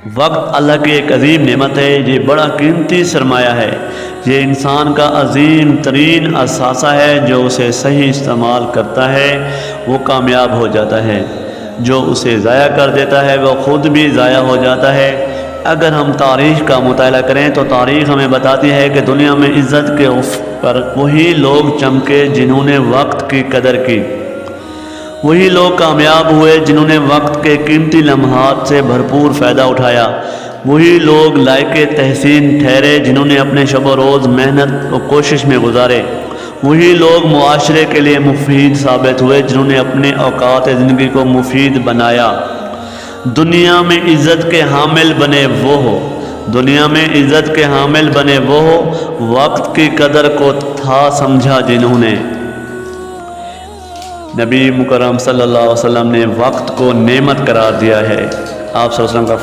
وقت اللہ کی ایک عظیم نعمت ہے، یہ بڑا قیمتی سرمایہ ہے، یہ انسان کا عظیم ترین اثاثہ ہے۔ جو اسے صحیح استعمال کرتا ہے وہ کامیاب ہو جاتا ہے، جو اسے ضائع کر دیتا ہے وہ خود بھی ضائع ہو جاتا ہے۔ اگر ہم تاریخ کا مطالعہ کریں تو تاریخ ہمیں بتاتی ہے کہ دنیا میں عزت کے افق پر وہی لوگ چمکے جنہوں نے وقت کی قدر کی، وہی لوگ کامیاب ہوئے جنہوں نے وقت کے قیمتی لمحات سے بھرپور فائدہ اٹھایا، وہی لوگ لائق تحسین ٹھہرے جنہوں نے اپنے شب و روز محنت و کوشش میں گزارے، وہی لوگ معاشرے کے لیے مفید ثابت ہوئے جنہوں نے اپنے اوقات زندگی کو مفید بنایا۔ دنیا میں عزت کے حامل بنے وہ ہو، دنیا میں عزت کے حامل بنے وہ ہو، وقت کی قدر کو تھا سمجھا جنہوں نے۔ نبی مکرم صلی اللہ علیہ وسلم نے وقت کو نعمت قرار دیا ہے۔ آپ صلی اللہ علیہ وسلم کا